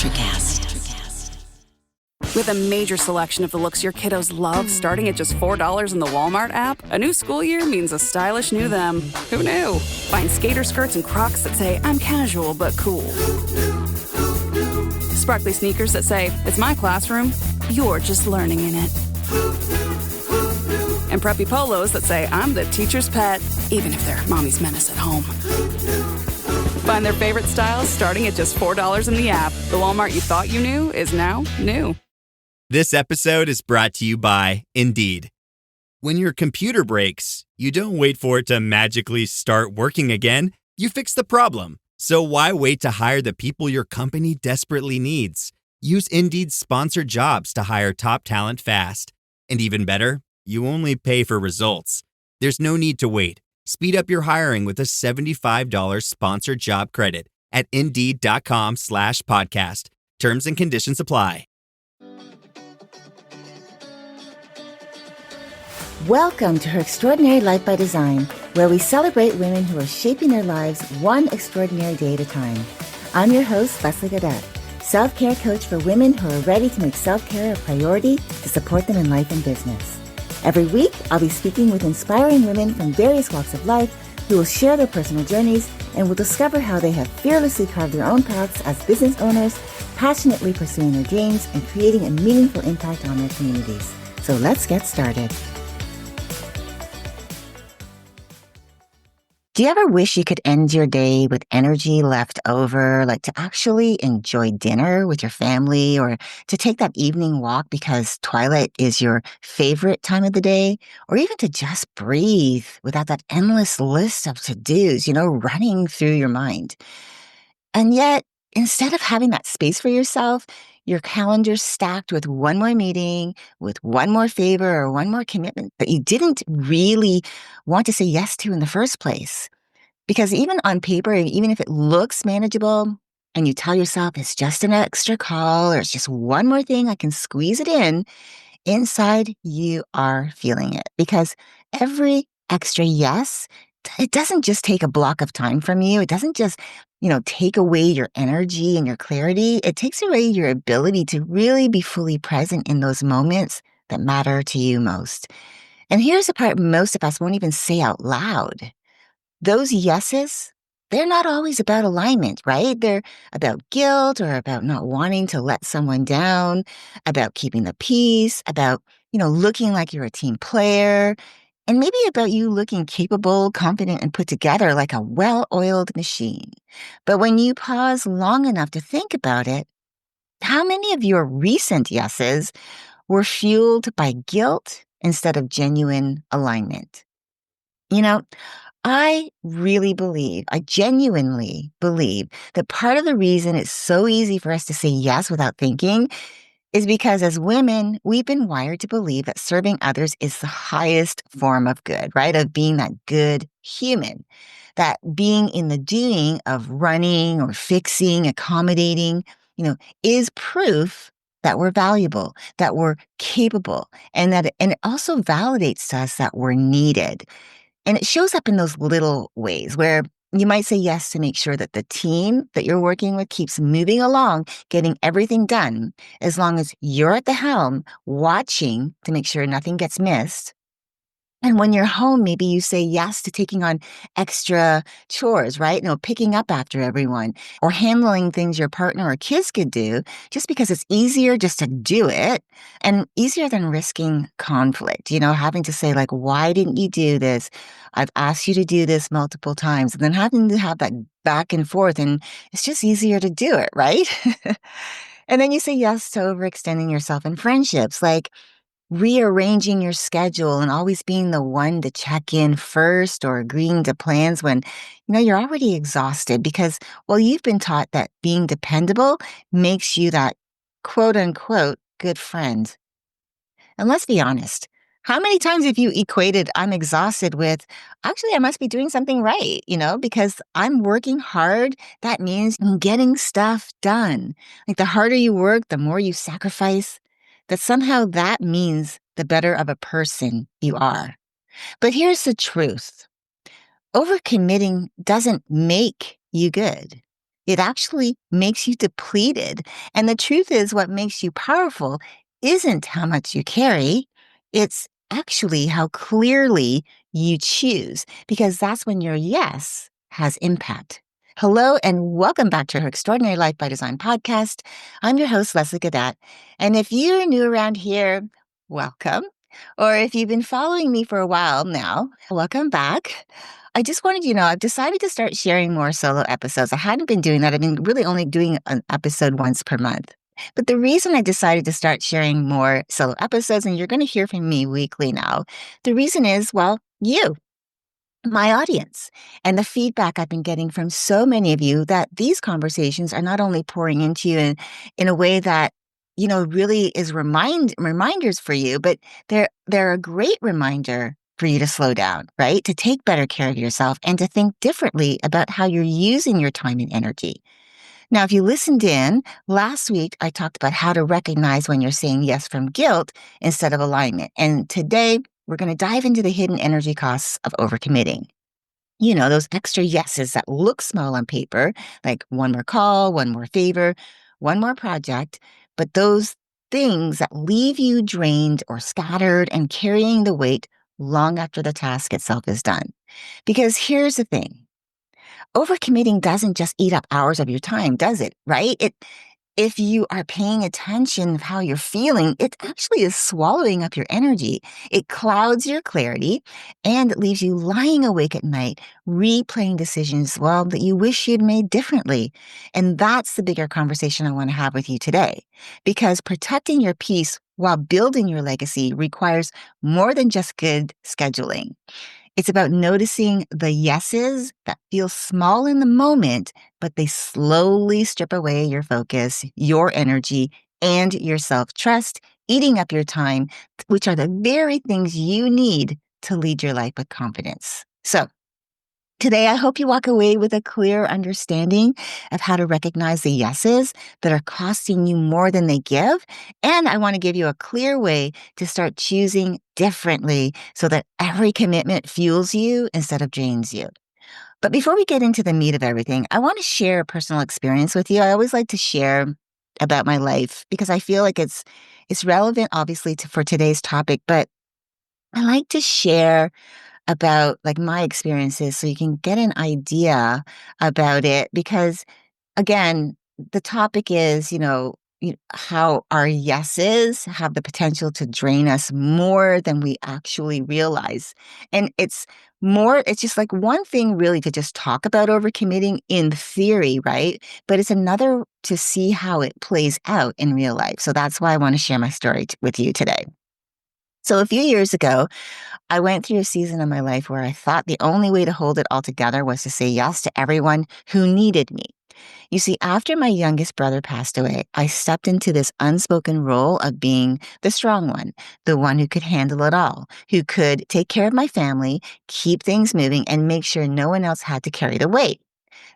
Strategist. With a major selection of the looks your kiddos love starting at just $4 in the Walmart app, a new school year means a stylish new them. Who knew? Find skater skirts and Crocs that say, I'm casual but cool. Sparkly sneakers that say, it's my classroom, you're just learning in it. And preppy polos that say, I'm the teacher's pet, even if they're mommy's menace at home. Find their favorite styles starting at just $4 in the app. The Walmart you thought you knew is now new. This episode is brought to you by Indeed. When your computer breaks, you don't wait for it to magically start working again. You fix the problem. So why wait to hire the people your company desperately needs? Use Indeed's sponsored jobs to hire top talent fast. And even better, you only pay for results. There's no need to wait. Speed up your hiring with a $75 sponsored job credit at Indeed.com/podcast. Terms and conditions apply. Welcome to Her Extraordinary Life by Design, where we celebrate women who are shaping their lives one extraordinary day at a time. I'm your host, Leslie Gaudet, self-care coach for women who are ready to make self-care a priority to support them in life and business. Every week, I'll be speaking with inspiring women from various walks of life who will share their personal journeys and will discover how they have fearlessly carved their own paths as business owners, passionately pursuing their dreams and creating a meaningful impact on their communities. So let's get started. Do you ever wish you could end your day with energy left over, like to actually enjoy dinner with your family or to take that evening walk because twilight is your favorite time of the day, or even to just breathe without that endless list of to-dos, running through your mind? And yet, instead of having that space for yourself, your calendar's stacked with one more meeting, with one more favor or one more commitment that you didn't really want to say yes to in the first place. Because even on paper, even if it looks manageable and you tell yourself it's just an extra call or it's just one more thing, I can squeeze it in, inside you are feeling it. Because every extra yes, it doesn't just take a block of time from you. It doesn't just take away your energy and your clarity. It takes away your ability to really be fully present in those moments that matter to you most. And here's the part most of us won't even say out loud. Those yeses, they're not always about alignment, right? They're about guilt or about not wanting to let someone down, about keeping the peace, about, looking like you're a team player, and maybe about you looking capable, confident, and put together like a well-oiled machine. But when you pause long enough to think about it, how many of your recent yeses were fueled by guilt instead of genuine alignment? I genuinely believe that part of the reason it's so easy for us to say yes without thinking is because as women, we've been wired to believe that serving others is the highest form of good, right? Of being that good human, that being in the doing of running or fixing, accommodating, is proof that we're valuable, that we're capable, and it also validates to us that we're needed. And it shows up in those little ways where you might say yes to make sure that the team that you're working with keeps moving along, getting everything done, as long as you're at the helm, watching to make sure nothing gets missed. And when you're home, maybe you say yes to taking on extra chores, right? Picking up after everyone or handling things your partner or kids could do just because it's easier just to do it and easier than risking conflict, having to say like, why didn't you do this? I've asked you to do this multiple times, and then having to have that back and forth, and it's just easier to do it, right? And then you say yes to overextending yourself in friendships, like rearranging your schedule and always being the one to check in first or agreeing to plans when, you're already exhausted because, you've been taught that being dependable makes you that quote unquote good friend. And let's be honest, how many times have you equated I'm exhausted with, actually, I must be doing something right, because I'm working hard. That means I'm getting stuff done. Like the harder you work, the more you sacrifice. That somehow that means the better of a person you are. But here's the truth. Overcommitting doesn't make you good. It actually makes you depleted. And the truth is, what makes you powerful isn't how much you carry, it's actually how clearly you choose, because that's when your yes has impact. Hello, and welcome back to her Extraordinary Life by Design podcast. I'm your host, Leslie Gaudet. And if you're new around here, welcome. Or if you've been following me for a while now, welcome back. I just wanted you to know I've decided to start sharing more solo episodes. I hadn't been doing that. I've been really only doing an episode once per month. But the reason I decided to start sharing more solo episodes, and you're going to hear from me weekly now, the reason is, well, you, my audience, and the feedback I've been getting from so many of you that these conversations are not only pouring into you in a way that, really is reminders for you, but they're a great reminder for you to slow down, right? To take better care of yourself and to think differently about how you're using your time and energy. Now, if you listened in, last week I talked about how to recognize when you're saying yes from guilt instead of alignment. And today we're going to dive into the hidden energy costs of overcommitting. Those extra yeses that look small on paper, like one more call, one more favor, one more project, but those things that leave you drained or scattered and carrying the weight long after the task itself is done. Because here's the thing. Overcommitting doesn't just eat up hours of your time, does it? Right? If you are paying attention of how you're feeling, it actually is swallowing up your energy. It clouds your clarity and it leaves you lying awake at night, replaying decisions, well, that you wish you'd made differently. And that's the bigger conversation I want to have with you today, because protecting your peace while building your legacy requires more than just good scheduling. It's about noticing the yeses that feel small in the moment, but they slowly strip away your focus, your energy, and your self-trust, eating up your time, which are the very things you need to lead your life with confidence. So, today, I hope you walk away with a clear understanding of how to recognize the yeses that are costing you more than they give. And I want to give you a clear way to start choosing differently so that every commitment fuels you instead of drains you. But before we get into the meat of everything, I want to share a personal experience with you. I always like to share about my life because I feel like it's relevant, obviously, for today's topic, but I like to share about like my experiences so you can get an idea about it, because again, the topic is, how our yeses have the potential to drain us more than we actually realize. And it's just like one thing really to just talk about overcommitting in theory, right? But it's another to see how it plays out in real life. So that's why I want to share my story with you today. So a few years ago, I went through a season of my life where I thought the only way to hold it all together was to say yes to everyone who needed me. You see, after my youngest brother passed away, I stepped into this unspoken role of being the strong one, the one who could handle it all, who could take care of my family, keep things moving, and make sure no one else had to carry the weight.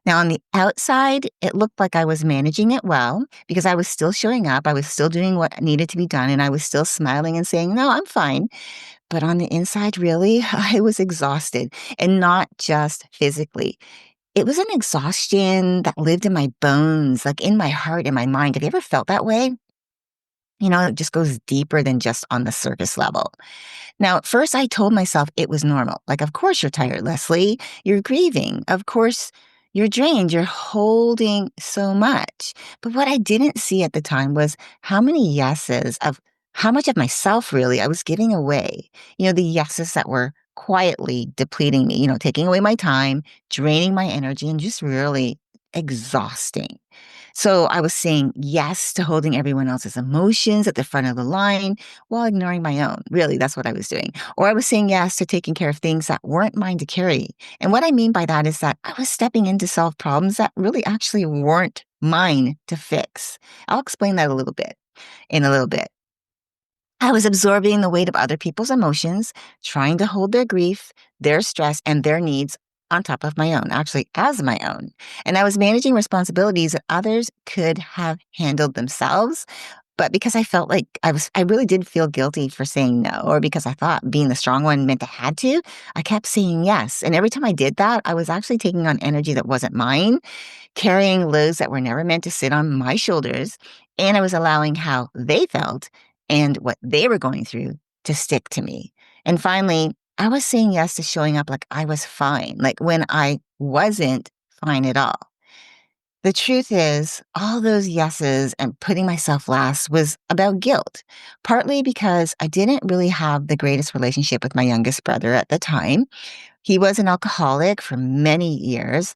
Now, on the outside, it looked like I was managing it well because I was still showing up. I was still doing what needed to be done, and I was still smiling and saying, no, I'm fine. But on the inside, really, I was exhausted, and not just physically. It was an exhaustion that lived in my bones, like in my heart and my mind. Have you ever felt that way? It just goes deeper than just on the surface level. Now, at first I told myself it was normal. Like, of course you're tired, Leslie. You're grieving. Of course you're drained. You're holding so much. But what I didn't see at the time was how many yeses of how much of myself really I was giving away. The yeses that were quietly depleting me, taking away my time, draining my energy, and just really exhausting. So I was saying yes to holding everyone else's emotions at the front of the line while ignoring my own. Really, that's what I was doing. Or I was saying yes to taking care of things that weren't mine to carry. And what I mean by that is that I was stepping in to solve problems that really actually weren't mine to fix. I'll explain that in a little bit. I was absorbing the weight of other people's emotions, trying to hold their grief, their stress, and their needs on top of my own, actually as my own. And I was managing responsibilities that others could have handled themselves, But because I felt like I really did feel guilty for saying no, or because I thought being the strong one meant I had to, I kept saying yes. And every time I did that, I was actually taking on energy that wasn't mine, carrying loads that were never meant to sit on my shoulders. And I was allowing how they felt and what they were going through to stick to me. And finally, I was saying yes to showing up like I was fine, like when I wasn't fine at all. The truth is, all those yeses and putting myself last was about guilt, partly because I didn't really have the greatest relationship with my youngest brother at the time. He was an alcoholic for many years,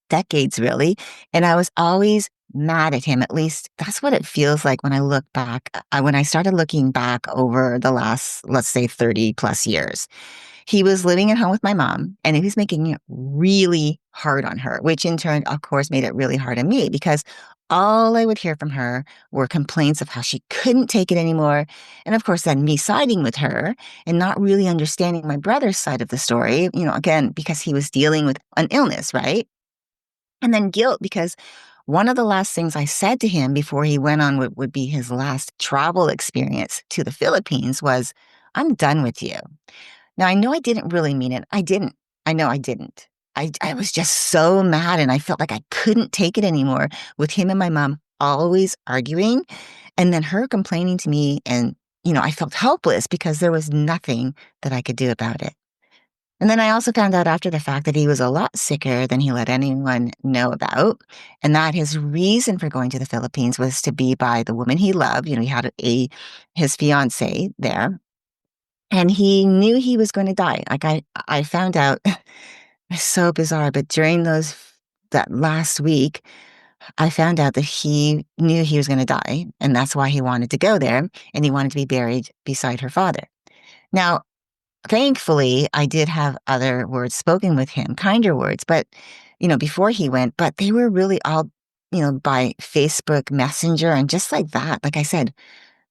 decades really, and I was always mad at him. At least that's what it feels like when I look back, when I started looking back over the last, let's say, 30 plus years. He was living at home with my mom, and he was making it really hard on her, which in turn, of course, made it really hard on me because all I would hear from her were complaints of how she couldn't take it anymore. And of course, then me siding with her and not really understanding my brother's side of the story, again, because he was dealing with an illness, right? And then guilt because one of the last things I said to him before he went on what would be his last travel experience to the Philippines was, I'm done with you. Now, I know I didn't really mean it. I didn't. I know I didn't. I was just so mad and I felt like I couldn't take it anymore with him and my mom always arguing and then her complaining to me. And, I felt helpless because there was nothing that I could do about it. And then I also found out after the fact that he was a lot sicker than he let anyone know about, and that his reason for going to the Philippines was to be by the woman he loved. He had his fiance there, and he knew he was going to die. Like I found out, it's so bizarre, but during that last week, I found out that he knew he was going to die, and that's why he wanted to go there, and he wanted to be buried beside her father. Now, thankfully, I did have other words spoken with him, kinder words, but, before he went, but they were really all, by Facebook Messenger and just like that. Like I said,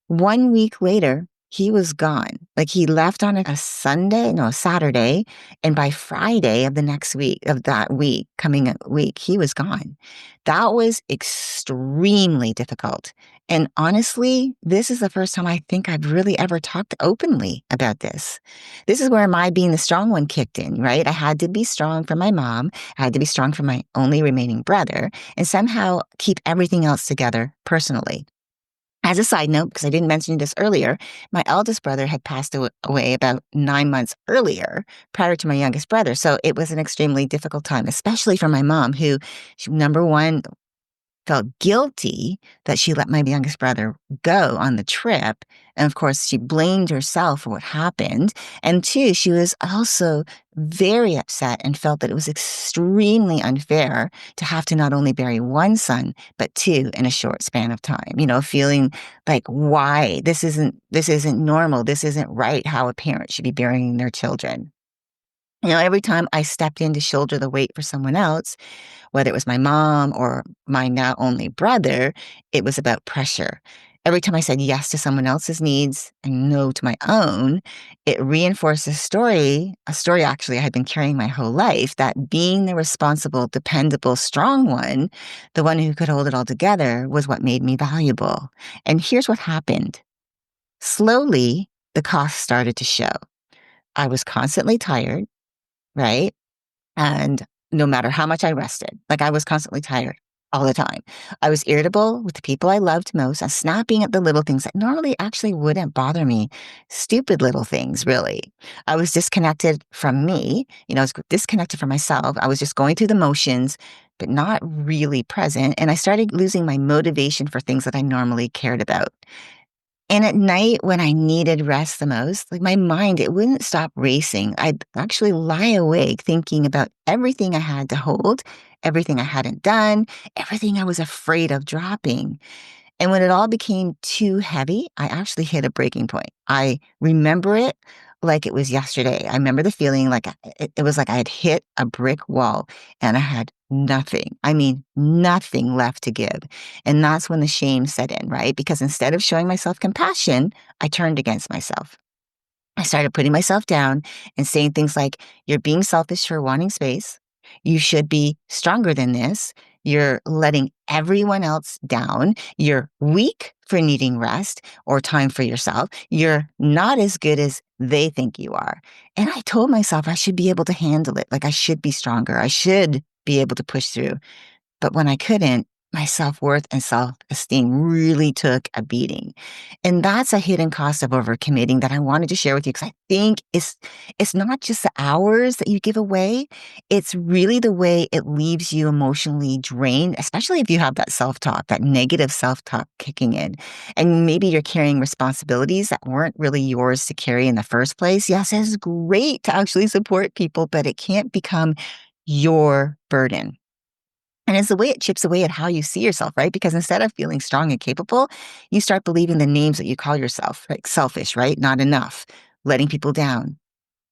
1 week later, he was gone. Like he left on a Sunday, no, a Saturday, and by Friday of the next week, of that week, coming week, he was gone. That was extremely difficult. And honestly, this is the first time I think I've really ever talked openly about this. This is where my being the strong one kicked in, right? I had to be strong for my mom. I had to be strong for my only remaining brother and somehow keep everything else together personally. As a side note, because I didn't mention this earlier, my eldest brother had passed away about 9 months earlier, prior to my youngest brother. So it was an extremely difficult time, especially for my mom, who, number one, felt guilty that she let my youngest brother go on the trip. And of course, she blamed herself for what happened. And two, she was also very upset and felt that it was extremely unfair to have to not only bury one son, but two in a short span of time, feeling like, why? This isn't normal. This isn't right how a parent should be burying their children. Every time I stepped in to shoulder the weight for someone else, whether it was my mom or my now only brother, it was about pressure. Every time I said yes to someone else's needs and no to my own, it reinforced a story actually I had been carrying my whole life, that being the responsible, dependable, strong one, the one who could hold it all together, was what made me valuable. And here's what happened. Slowly, the cost started to show. I was constantly tired, right? And no matter how much I rested, like I was constantly tired all the time. I was irritable with the people I loved most and snapping at the little things that normally actually wouldn't bother me. Stupid little things, really. I was disconnected from me. I was disconnected from myself. I was just going through the motions, but not really present. And I started losing my motivation for things that I normally cared about. And at night, when I needed rest the most, like my mind, it wouldn't stop racing. I'd actually lie awake thinking about everything I had to hold, everything I hadn't done, everything I was afraid of dropping. And when it all became too heavy, I actually hit a breaking point. I remember it like it was yesterday. I remember the feeling like it was like I had hit a brick wall and I had nothing. I mean, nothing left to give. And that's when the shame set in, right? Because instead of showing myself compassion, I turned against myself. I started putting myself down and saying things like, you're being selfish for wanting space. You should be stronger than this. You're letting everyone else down. You're weak for needing rest or time for yourself. You're not as good as they think you are. And I told myself I should be able to handle it. Like I should be stronger. I should be able to push through. But when I couldn't, my self-worth and self-esteem really took a beating. And that's a hidden cost of overcommitting that I wanted to share with you because I think it's not just the hours that you give away, it's really the way it leaves you emotionally drained, especially if you have that self-talk, that negative self-talk kicking in. And maybe you're carrying responsibilities that weren't really yours to carry in the first place. Yes, it's great to actually support people, but it can't become your burden. And it's the way it chips away at how you see yourself, right? Because instead of feeling strong and capable, you start believing the names that you call yourself, like selfish, right? Not enough, letting people down.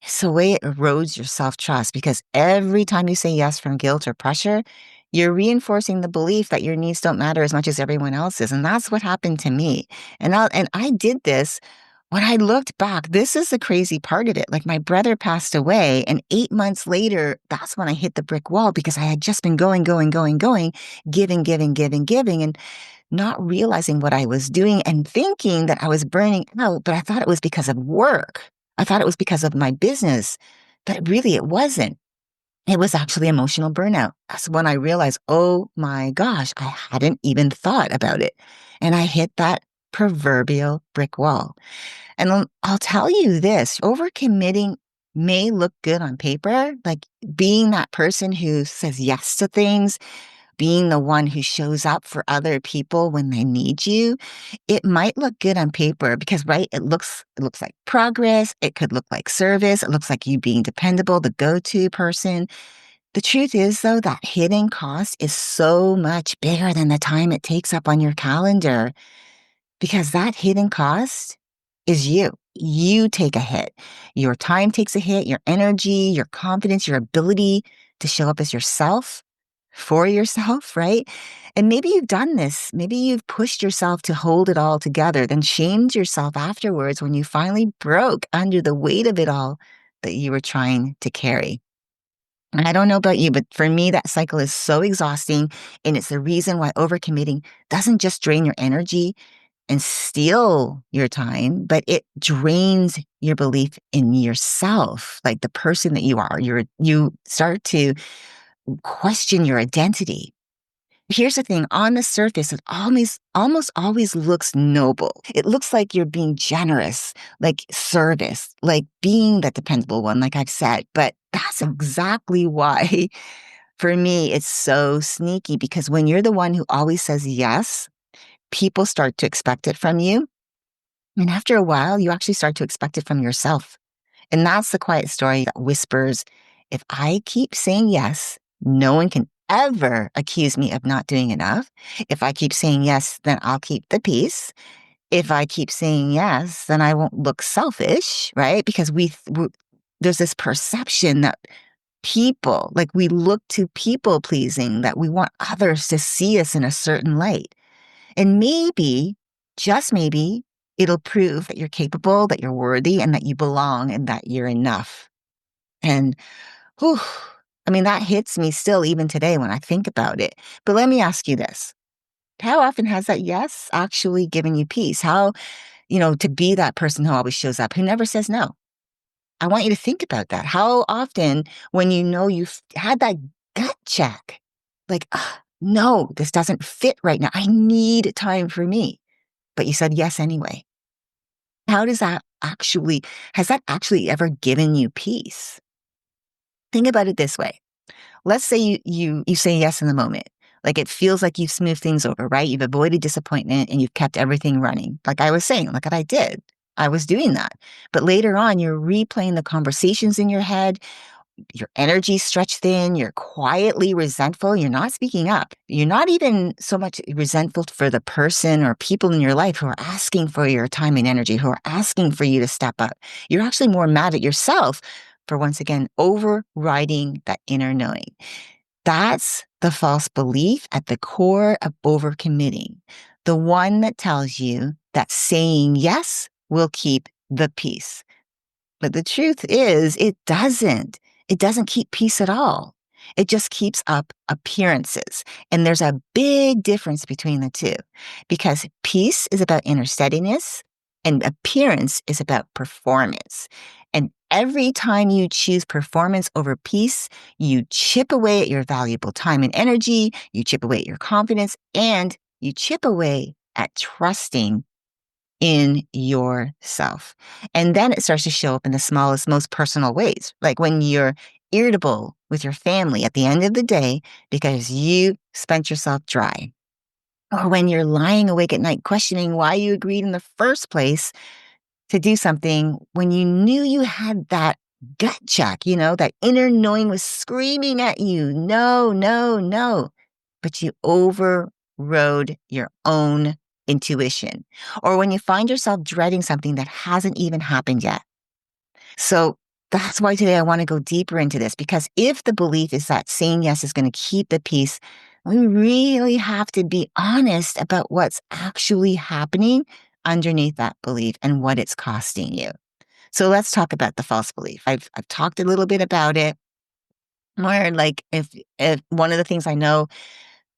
It's the way it erodes your self-trust because every time you say yes from guilt or pressure, you're reinforcing the belief that your needs don't matter as much as everyone else's. And that's what happened to me. And I did this when I looked back. This is the crazy part of it. Like my brother passed away, and 8 months later, that's when I hit the brick wall because I had just been going, giving, giving, and not realizing what I was doing and thinking that I was burning out, but I thought it was because of work. I thought it was because of my business, but really it wasn't. It was actually emotional burnout. That's when I realized, oh my gosh, I hadn't even thought about it. And I hit that proverbial brick wall. And I'll tell you this, overcommitting may look good on paper, like being that person who says yes to things, being the one who shows up for other people when they need you. It might look good on paper because, right, it looks like progress. It could look like service. It looks like you being dependable, the go-to person. The truth is, though, that hidden cost is so much bigger than the time it takes up on your calendar because that hidden cost is you. You take a hit. Your time takes a hit, your energy, your confidence, your ability to show up as yourself for yourself, right? And maybe you've done this. Maybe you've pushed yourself to hold it all together, then shamed yourself afterwards when you finally broke under the weight of it all that you were trying to carry. And I don't know about you, but for me, that cycle is so exhausting. And it's the reason why overcommitting doesn't just drain your energy and steal your time, but it drains your belief in yourself, like the person that you are. You start to question your identity. Here's the thing, on the surface, it almost always looks noble. It looks like you're being generous, like service, like being the dependable one, like I've said. But that's exactly why, for me, it's so sneaky because when you're the one who always says yes, people start to expect it from you. And after a while, you actually start to expect it from yourself. And that's the quiet story that whispers, if I keep saying yes, no one can ever accuse me of not doing enough. If I keep saying yes, then I'll keep the peace. If I keep saying yes, then I won't look selfish, right? Because there's this perception that people, like we look to people pleasing, that we want others to see us in a certain light. And maybe, just maybe, it'll prove that you're capable, that you're worthy, and that you belong, and that you're enough. And, whew, I mean, that hits me still even today when I think about it. But let me ask you this. How often has that yes actually given you peace? How, to be that person who always shows up, who never says no? I want you to think about that. How often, when you know you've had that gut check, like, no, this doesn't fit right now. I need time for me. But you said yes anyway. How does that actually, has that actually ever given you peace? Think about it this way. Let's say you say yes in the moment. Like it feels like you've smoothed things over, right? You've avoided disappointment and you've kept everything running. Like I was saying, look what I did. I was doing that. But later on, you're replaying the conversations in your head. Your energy's stretched thin. You're quietly resentful. You're not speaking up. You're not even so much resentful for the person or people in your life who are asking for your time and energy, who are asking for you to step up. You're actually more mad at yourself for, once again, overriding that inner knowing. That's the false belief at the core of overcommitting, the one that tells you that saying yes will keep the peace. But the truth is, it doesn't. It doesn't keep peace at all. It just keeps up appearances. And there's a big difference between the two because peace is about inner steadiness and appearance is about performance. And every time you choose performance over peace, you chip away at your valuable time and energy, you chip away at your confidence, and you chip away at trusting in yourself. And then it starts to show up in the smallest, most personal ways, like when you're irritable with your family at the end of the day because you spent yourself dry. Or when you're lying awake at night questioning why you agreed in the first place to do something when you knew you had that gut check, that inner knowing was screaming at you, no, no, no. But you overrode your own intuition. Or when you find yourself dreading something that hasn't even happened yet. So that's why today I want to go deeper into this, because if the belief is that saying yes is going to keep the peace, we really have to be honest about what's actually happening underneath that belief and what it's costing you. So let's talk about the false belief. I've talked a little bit about it. More like if one of the things I know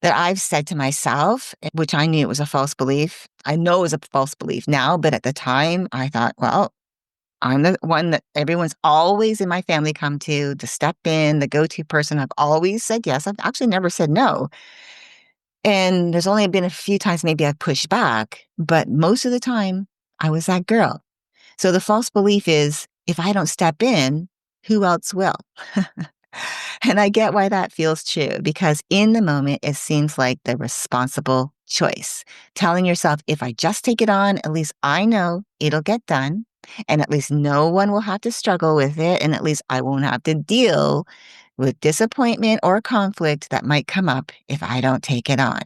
that I've said to myself, which I knew it was a false belief. I know it was a false belief now, but at the time I thought, well, I'm the one that everyone's always in my family come to step in, the go-to person. I've always said yes. I've actually never said no. And there's only been a few times maybe I've pushed back, but most of the time I was that girl. So the false belief is if I don't step in, who else will? And I get why that feels true because in the moment, it seems like the responsible choice. Telling yourself, if I just take it on, at least I know it'll get done. And at least no one will have to struggle with it. And at least I won't have to deal with disappointment or conflict that might come up if I don't take it on.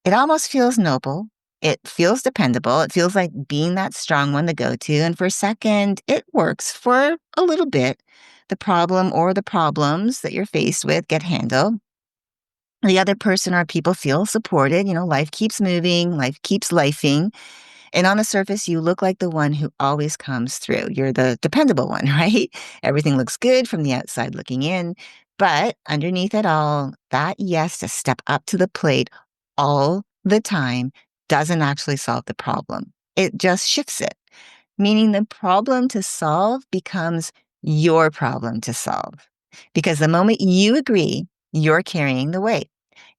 It almost feels noble. It feels dependable. It feels like being that strong one to go to. And for a second, it works for a little bit. The problem or the problems that you're faced with get handled. The other person or people feel supported. Life keeps moving, life keeps lifing. And on the surface, you look like the one who always comes through. You're the dependable one, right? Everything looks good from the outside looking in. But underneath it all, that yes to step up to the plate all the time doesn't actually solve the problem. It just shifts it, meaning the problem to solve becomes your problem to solve. Because the moment you agree, you're carrying the weight.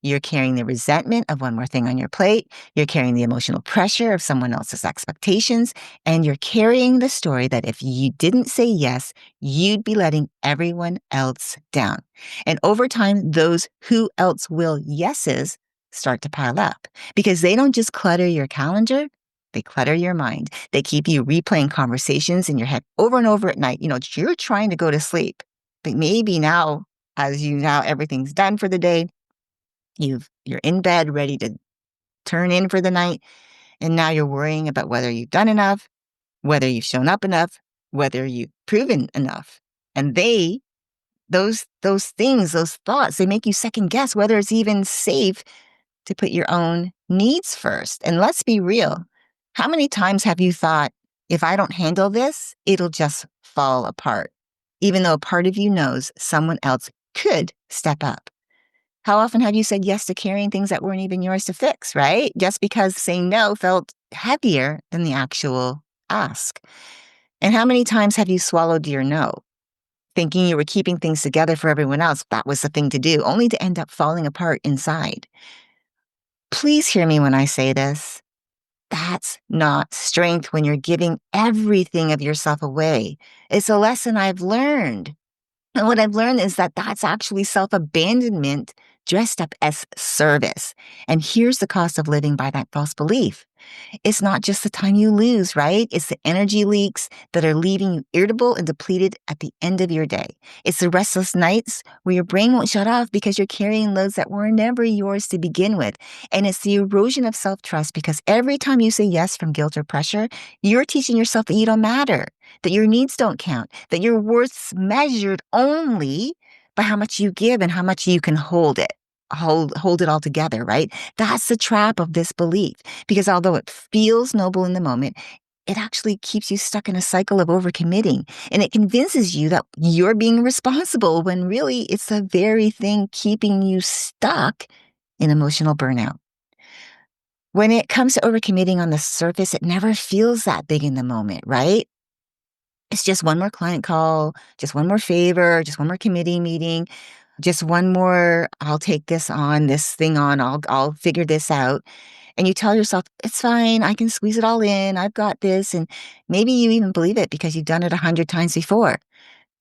You're carrying the resentment of one more thing on your plate. You're carrying the emotional pressure of someone else's expectations. And you're carrying the story that if you didn't say yes, you'd be letting everyone else down. And over time, those who else will yeses start to pile up because they don't just clutter your calendar. They clutter your mind. They keep you replaying conversations in your head over and over at night. You're trying to go to sleep, but maybe now, now everything's done for the day. You're in bed ready to turn in for the night. And now you're worrying about whether you've done enough, whether you've shown up enough, whether you've proven enough. And those things, those thoughts, they make you second guess whether it's even safe to put your own needs first. And let's be real. How many times have you thought, if I don't handle this, it'll just fall apart, even though a part of you knows someone else could step up? How often have you said yes to carrying things that weren't even yours to fix, right? Just because saying no felt heavier than the actual ask. And how many times have you swallowed your no, thinking you were keeping things together for everyone else? That was the thing to do, only to end up falling apart inside. Please hear me when I say this. That's not strength when you're giving everything of yourself away. It's a lesson I've learned. And what I've learned is that that's actually self-abandonment dressed up as service. And here's the cost of living by that false belief. It's not just the time you lose, right? It's the energy leaks that are leaving you irritable and depleted at the end of your day. It's the restless nights where your brain won't shut off because you're carrying loads that were never yours to begin with. And it's the erosion of self-trust because every time you say yes from guilt or pressure, you're teaching yourself that you don't matter, that your needs don't count, that your worth's measured only by how much you give and how much you can hold it. Hold it all together, right? That's the trap of this belief. Because although it feels noble in the moment, it actually keeps you stuck in a cycle of overcommitting. And it convinces you that you're being responsible when really it's the very thing keeping you stuck in emotional burnout. When it comes to overcommitting on the surface, it never feels that big in the moment, right? It's just one more client call, just one more favor, just one more committee meeting, just one more, I'll take this thing on, I'll figure this out. And you tell yourself, it's fine, I can squeeze it all in, I've got this. And maybe you even believe it because you've done it 100 times before.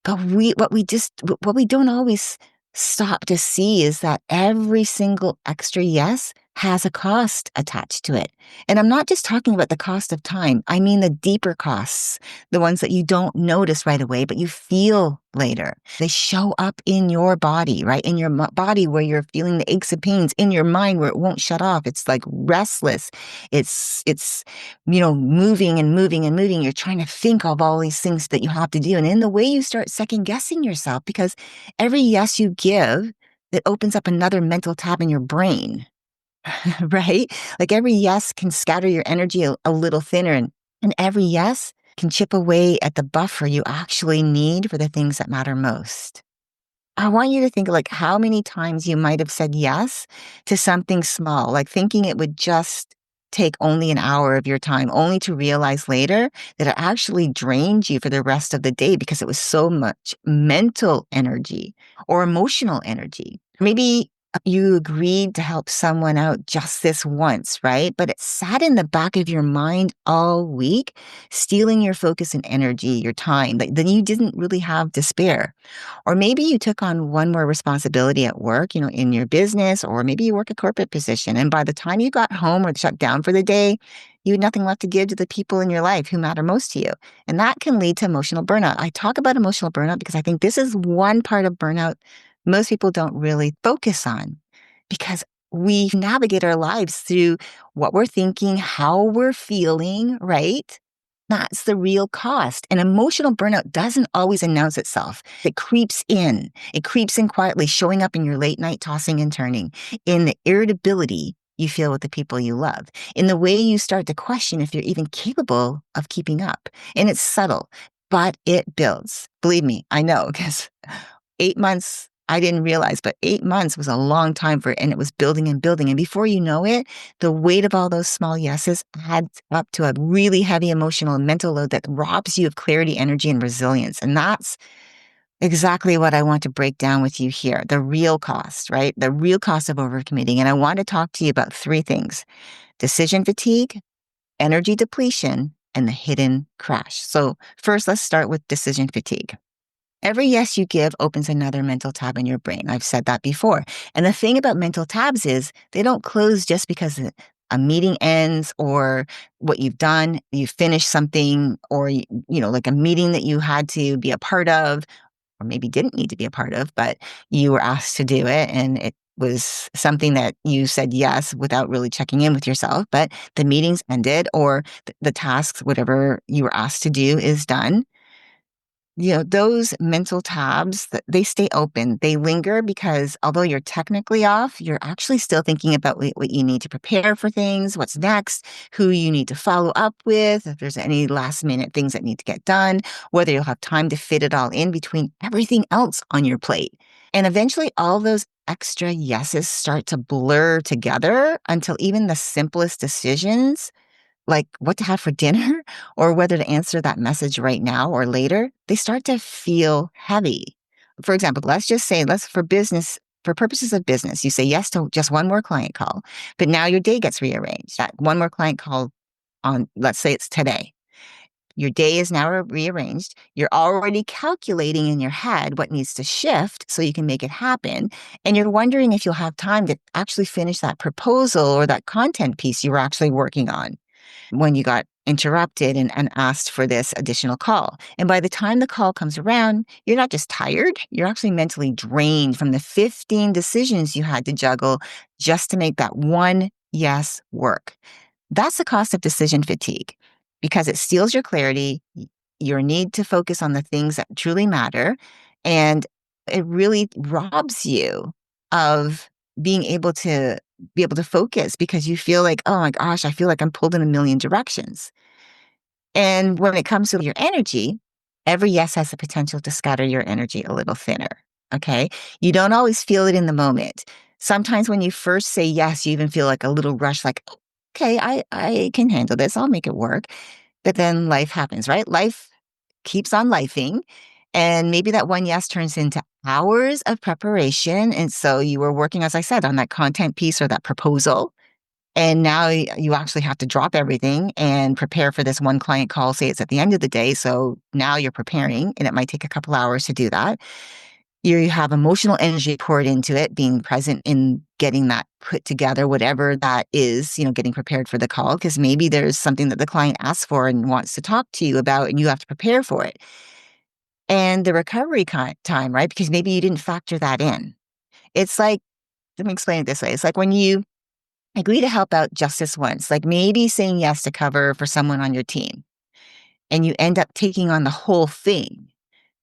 But what we don't always stop to see is that every single extra yes has a cost attached to it. And I'm not just talking about the cost of time. I mean the deeper costs, the ones that you don't notice right away, but you feel later. They show up in your body, right? In your body where you're feeling the aches and pains, in your mind where it won't shut off. It's like restless. It's moving and moving and moving. You're trying to think of all these things that you have to do. And in the way you start second guessing yourself, because every yes you give, it opens up another mental tab in your brain, right? Like every yes can scatter your energy a little thinner, and every yes can chip away at the buffer you actually need for the things that matter most. I want you to think like how many times you might have said yes to something small, like thinking it would just take only an hour of your time, only to realize later that it actually drained you for the rest of the day because it was so much mental energy or emotional energy. Maybe you agreed to help someone out just this once, right? But it sat in the back of your mind all week, stealing your focus and energy, your time. Like, then you didn't really have to spare. Or maybe you took on one more responsibility at work, in your business, or maybe you work a corporate position. And by the time you got home or shut down for the day, you had nothing left to give to the people in your life who matter most to you. And that can lead to emotional burnout. I talk about emotional burnout because I think this is one part of burnout most people don't really focus on, because we navigate our lives through what we're thinking, how we're feeling, right? That's the real cost. And emotional burnout doesn't always announce itself. It creeps in. It creeps in quietly, showing up in your late night tossing and turning, in the irritability you feel with the people you love, in the way you start to question if you're even capable of keeping up. And it's subtle, but it builds. Believe me, I know, because 8 months, I didn't realize, but 8 months was a long time for it, and it was building and building. And before you know it, the weight of all those small yeses adds up to a really heavy emotional and mental load that robs you of clarity, energy, and resilience. And that's exactly what I want to break down with you here. The real cost, right? The real cost of overcommitting. And I want to talk to you about three things: decision fatigue, energy depletion, and the hidden crash. So first, let's start with decision fatigue. Every yes you give opens another mental tab in your brain. I've said that before. And the thing about mental tabs is they don't close just because a meeting ends, or what you've done, you finished something, or, like a meeting that you had to be a part of, or maybe didn't need to be a part of, but you were asked to do it. And it was something that you said yes without really checking in with yourself, but the meeting's ended, or the tasks, whatever you were asked to do, is done. Those mental tabs, they stay open. They linger because although you're technically off, you're actually still thinking about what you need to prepare for things, what's next, who you need to follow up with, if there's any last minute things that need to get done, whether you'll have time to fit it all in between everything else on your plate. And eventually all those extra yeses start to blur together until even the simplest decisions, like what to have for dinner or whether to answer that message right now or later, they start to feel heavy. For example, let's just say, for purposes of business, you say yes to just one more client call, but now your day gets rearranged. That one more client call let's say it's today. Your day is now rearranged. You're already calculating in your head what needs to shift so you can make it happen. And you're wondering if you'll have time to actually finish that proposal or that content piece you were actually working on when you got interrupted and asked for this additional call. And by the time the call comes around, you're not just tired, you're actually mentally drained from the 15 decisions you had to juggle just to make that one yes work. That's the cost of decision fatigue, because it steals your clarity, your need to focus on the things that truly matter, and it really robs you of being able to focus, because you feel like, oh my gosh, I feel like I'm pulled in a million directions. And when it comes to your energy, every yes has the potential to scatter your energy a little thinner. Okay. You don't always feel it in the moment. Sometimes when you first say yes, you even feel like a little rush, like, okay, I can handle this. I'll make it work. But then life happens, right? Life keeps on lifing. And maybe that one yes turns into hours of preparation. And so you were working, as I said, on that content piece or that proposal. And now you actually have to drop everything and prepare for this one client call. Say it's at the end of the day. So now you're preparing, and it might take a couple hours to do that. You have emotional energy poured into it, being present in getting that put together, whatever that is, getting prepared for the call, because maybe there's something that the client asks for and wants to talk to you about, and you have to prepare for it. And the recovery time, right? Because maybe you didn't factor that in. It's like, let me explain it this way. It's like when you agree to help out just this once, like maybe saying yes to cover for someone on your team, and you end up taking on the whole thing,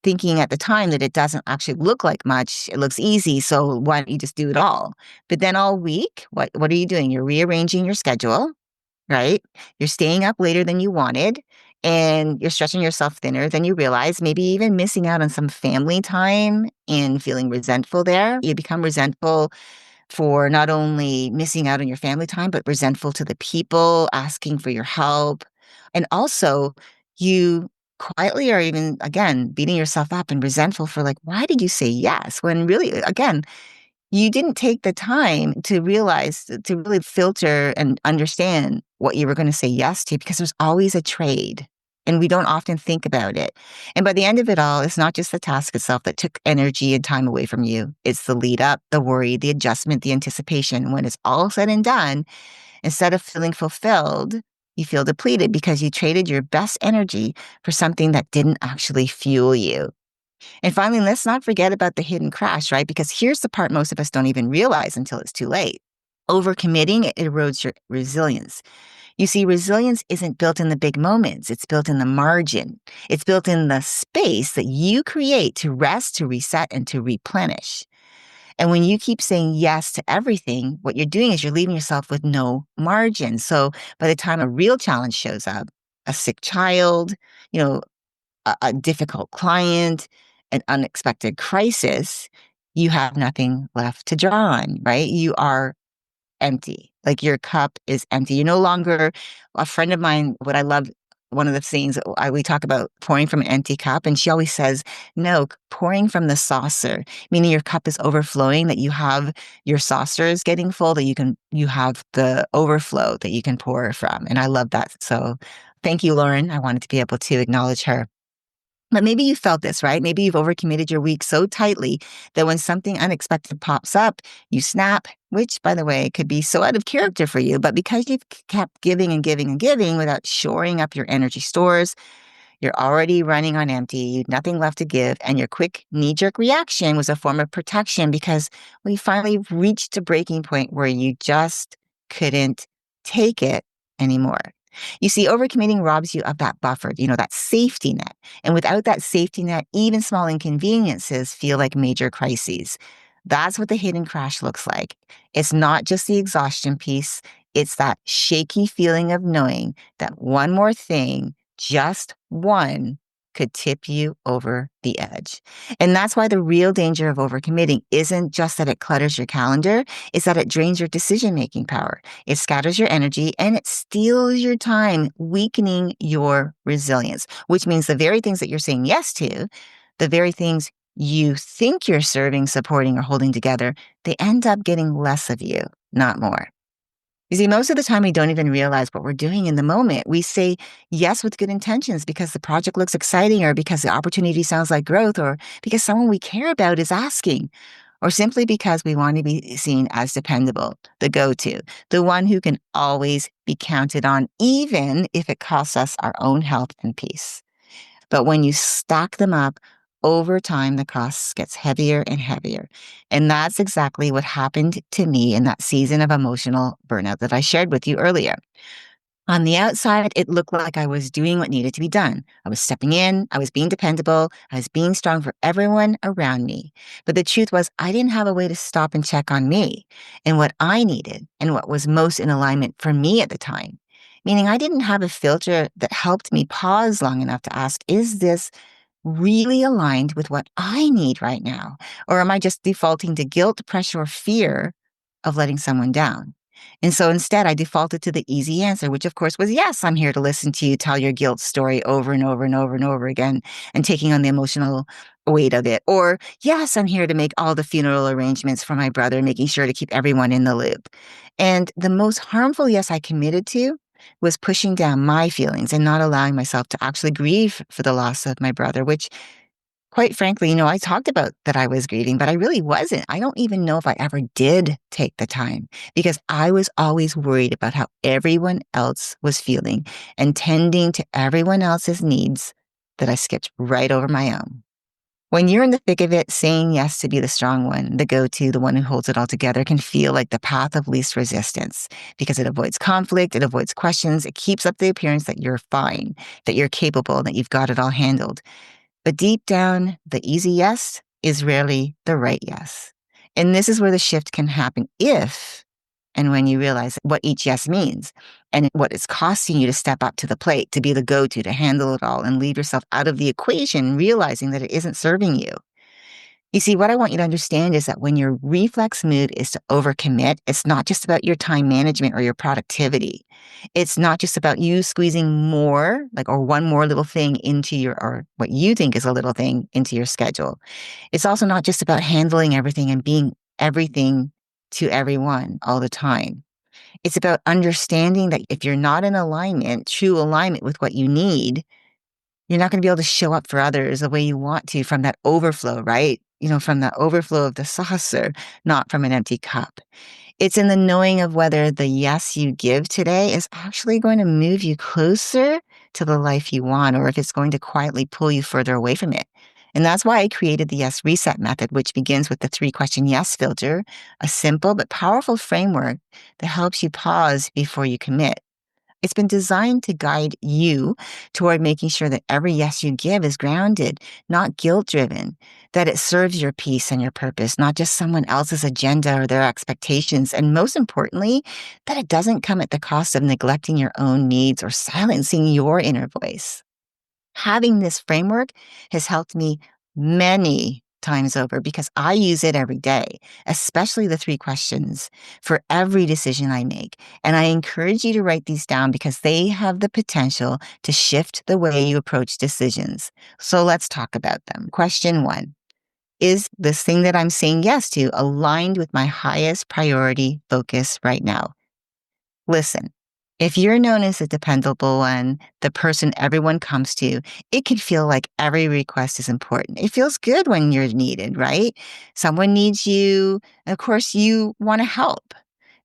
thinking at the time that it doesn't actually look like much. It looks easy, so why don't you just do it all? But then all week, what are you doing? You're rearranging your schedule, right? You're staying up later than you wanted, and you're stretching yourself thinner than you realize, maybe even missing out on some family time and feeling resentful there. You become resentful for not only missing out on your family time, but resentful to the people asking for your help. And also, you quietly are even, again, beating yourself up and resentful for like, why did you say yes? When really, again, you didn't take the time to realize, to really filter and understand what you were going to say yes to, because there's always a trade. And we don't often think about it. And by the end of it all, it's not just the task itself that took energy and time away from you. It's the lead up, the worry, the adjustment, the anticipation. When it's all said and done, instead of feeling fulfilled, you feel depleted because you traded your best energy for something that didn't actually fuel you. And finally, let's not forget about the hidden crash, right? Because here's the part most of us don't even realize until it's too late. Overcommitting, it erodes your resilience. You see, resilience isn't built in the big moments. It's built in the margin. It's built in the space that you create to rest, to reset, and to replenish. And when you keep saying yes to everything, what you're doing is you're leaving yourself with no margin. So by the time a real challenge shows up, a sick child, you know, a difficult client, an unexpected crisis, you have nothing left to draw on, right? You are empty. Like your cup is empty. You're no longer a friend of mine. What I love, one of the things we talk about pouring from an empty cup, and she always says, no, pouring from the saucer, meaning your cup is overflowing, that you have your saucer is getting full, that you have the overflow that you can pour from. And I love that. So thank you, Lauren. I wanted to be able to acknowledge her. But maybe you felt this, right? Maybe you've overcommitted your week so tightly that when something unexpected pops up, you snap, which, by the way, could be so out of character for you. But because you've kept giving and giving and giving without shoring up your energy stores, you're already running on empty, you've nothing left to give, and your quick knee-jerk reaction was a form of protection because we finally reached a breaking point where you just couldn't take it anymore. You see, overcommitting robs you of that buffer, that safety net. And without that safety net, even small inconveniences feel like major crises. That's what the hidden crash looks like. It's not just the exhaustion piece. It's that shaky feeling of knowing that one more thing, just one, could tip you over the edge. And that's why the real danger of overcommitting isn't just that it clutters your calendar, it's that it drains your decision-making power. It scatters your energy and it steals your time, weakening your resilience, which means the very things that you're saying yes to, the very things you think you're serving, supporting, or holding together, they end up getting less of you, not more. You see, most of the time we don't even realize what we're doing in the moment. We say yes with good intentions because the project looks exciting, or because the opportunity sounds like growth, or because someone we care about is asking, or simply because we want to be seen as dependable, the go-to, the one who can always be counted on, even if it costs us our own health and peace. But when you stack them up, over time, the cost gets heavier and heavier. And that's exactly what happened to me in that season of emotional burnout that I shared with you earlier. On the outside, it looked like I was doing what needed to be done. I was stepping in, I was being dependable, I was being strong for everyone around me. But the truth was, I didn't have a way to stop and check on me and what I needed and what was most in alignment for me at the time. meaning I didn't have a filter that helped me pause long enough to ask, is this really aligned with what I need right now? Or am I just defaulting to guilt, pressure, or fear of letting someone down? And so instead, I defaulted to the easy answer, which of course was yes, I'm here to listen to you tell your guilt story over and over and over and over again and taking on the emotional weight of it. Or yes, I'm here to make all the funeral arrangements for my brother, making sure to keep everyone in the loop. And the most harmful yes I committed to was pushing down my feelings and not allowing myself to actually grieve for the loss of my brother, which quite frankly, I talked about that I was grieving, but I really wasn't. I don't even know if I ever did take the time because I was always worried about how everyone else was feeling and tending to everyone else's needs that I skipped right over my own. When you're in the thick of it, saying yes to be the strong one, the go-to, the one who holds it all together can feel like the path of least resistance because it avoids conflict, it avoids questions, it keeps up the appearance that you're fine, that you're capable, that you've got it all handled. But deep down, the easy yes is rarely the right yes. And this is where the shift can happen if and when you realize what each yes means and what it's costing you to step up to the plate, to be the go-to, to handle it all and leave yourself out of the equation, realizing that it isn't serving you. You see, what I want you to understand is that when your reflex mood is to overcommit, it's not just about your time management or your productivity. It's not just about you squeezing more, or one more little thing or what you think is a little thing into your schedule. It's also not just about handling everything and being everything to everyone all the time. It's about understanding that if you're not in alignment, true alignment with what you need, you're not going to be able to show up for others the way you want to from that overflow, right? From the overflow of the saucer, not from an empty cup. It's in the knowing of whether the yes you give today is actually going to move you closer to the life you want, or if it's going to quietly pull you further away from it. And that's why I created the yes reset method, which begins with the 3-question yes filter, a simple but powerful framework that helps you pause before you commit. It's been designed to guide you toward making sure that every yes you give is grounded, not guilt-driven, that it serves your peace and your purpose, not just someone else's agenda or their expectations, and most importantly, that it doesn't come at the cost of neglecting your own needs or silencing your inner voice. Having this framework has helped me many times over because I use it every day, especially the 3 questions for every decision I make. And I encourage you to write these down because they have the potential to shift the way you approach decisions. So let's talk about them. Question 1. Is this thing that I'm saying yes to aligned with my highest priority focus right now? Listen, if you're known as a dependable one, the person everyone comes to, it can feel like every request is important. It feels good when you're needed, right? Someone needs you. And of course, you want to help.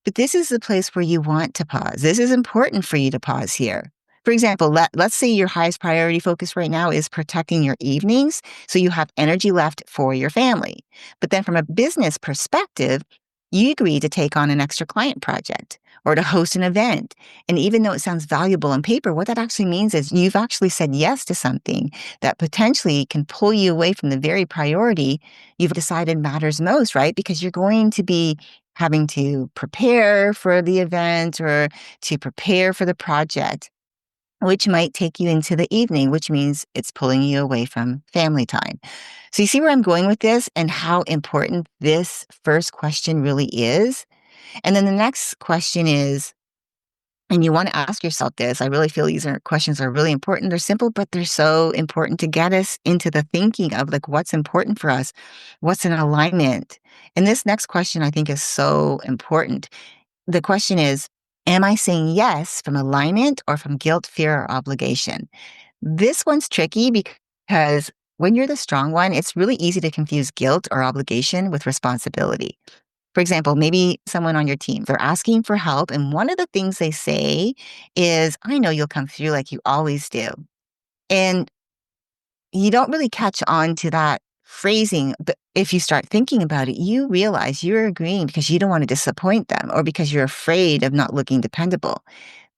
But this is the place where you want to pause. This is important for you to pause here. For example, let's say your highest priority focus right now is protecting your evenings so you have energy left for your family. But then from a business perspective, you agree to take on an extra client project or to host an event. And even though it sounds valuable on paper, what that actually means is you've actually said yes to something that potentially can pull you away from the very priority you've decided matters most, right? Because you're going to be having to prepare for the event or to prepare for the project, which might take you into the evening, which means it's pulling you away from family time. So you see where I'm going with this and how important this first question really is? And then the next question is, and you want to ask yourself this, I really feel these questions are really important. They're simple, but they're so important to get us into the thinking of what's important for us, what's in alignment. And this next question I think is so important. The question is, am I saying yes from alignment or from guilt, fear, or obligation? This one's tricky because when you're the strong one, it's really easy to confuse guilt or obligation with responsibility. For example, maybe someone on your team, they're asking for help, and one of the things they say is, I know you'll come through like you always do. And you don't really catch on to that phrasing, but if you start thinking about it, you realize you're agreeing because you don't want to disappoint them or because you're afraid of not looking dependable.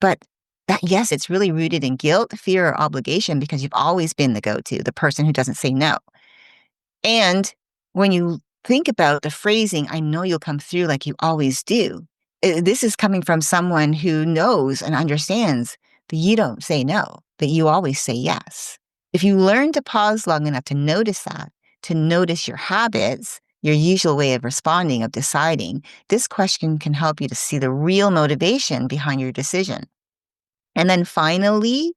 But that, yes, it's really rooted in guilt, fear, or obligation because you've always been the go-to, the person who doesn't say no. And when you think about the phrasing, I know you'll come through like you always do, This is coming from someone who knows and understands that you don't say no, that you always say yes. If you learn to pause long enough to notice that, to notice your habits, your usual way of responding, of deciding, this question can help you to see the real motivation behind your decision. And then finally,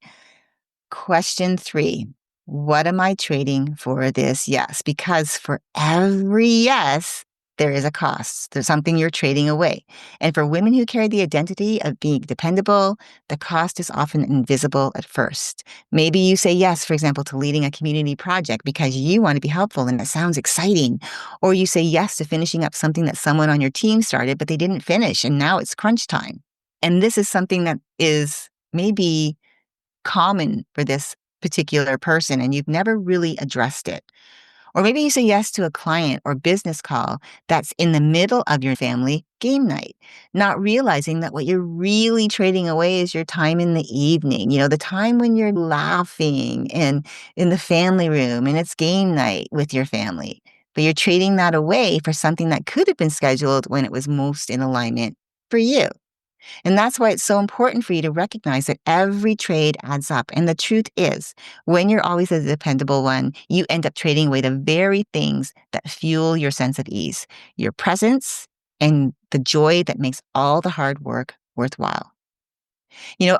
question 3, what am I trading for this yes? Because for every yes, there is a cost. There's something you're trading away. And for women who carry the identity of being dependable, the cost is often invisible at first. Maybe you say yes, for example, to leading a community project because you want to be helpful and it sounds exciting. Or you say yes to finishing up something that someone on your team started, but they didn't finish and now it's crunch time. And this is something that is maybe common for this particular person and you've never really addressed it. Or maybe you say yes to a client or business call that's in the middle of your family game night, not realizing that what you're really trading away is your time in the evening, the time when you're laughing and in the family room and it's game night with your family. But you're trading that away for something that could have been scheduled when it was most in alignment for you. And that's why it's so important for you to recognize that every trade adds up. And the truth is, when you're always a dependable one, you end up trading away the very things that fuel your sense of ease, your presence, and the joy that makes all the hard work worthwhile.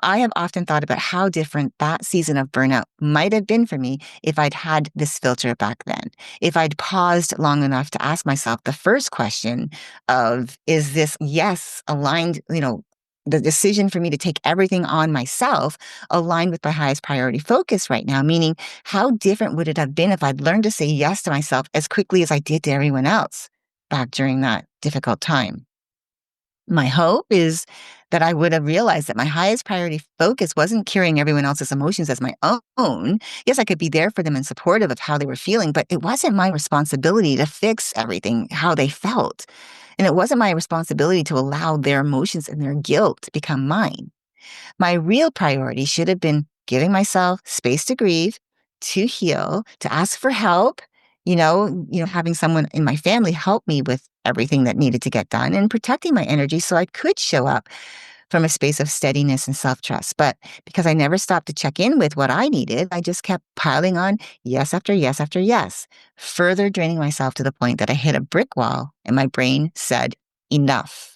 I have often thought about how different that season of burnout might have been for me if I'd had this filter back then. If I'd paused long enough to ask myself the first question of, is this yes aligned, the decision for me to take everything on myself aligned with my highest priority focus right now? Meaning, how different would it have been if I'd learned to say yes to myself as quickly as I did to everyone else back during that difficult time? My hope is that I would have realized that my highest priority focus wasn't carrying everyone else's emotions as my own. Yes, I could be there for them and supportive of how they were feeling, but it wasn't my responsibility to fix everything, how they felt. And it wasn't my responsibility to allow their emotions and their guilt to become mine. My real priority should have been giving myself space to grieve, to heal, to ask for help, having someone in my family help me with everything that needed to get done and protecting my energy so I could show up from a space of steadiness and self-trust. But because I never stopped to check in with what I needed, I just kept piling on yes after yes after yes, further draining myself to the point that I hit a brick wall and my brain said, enough.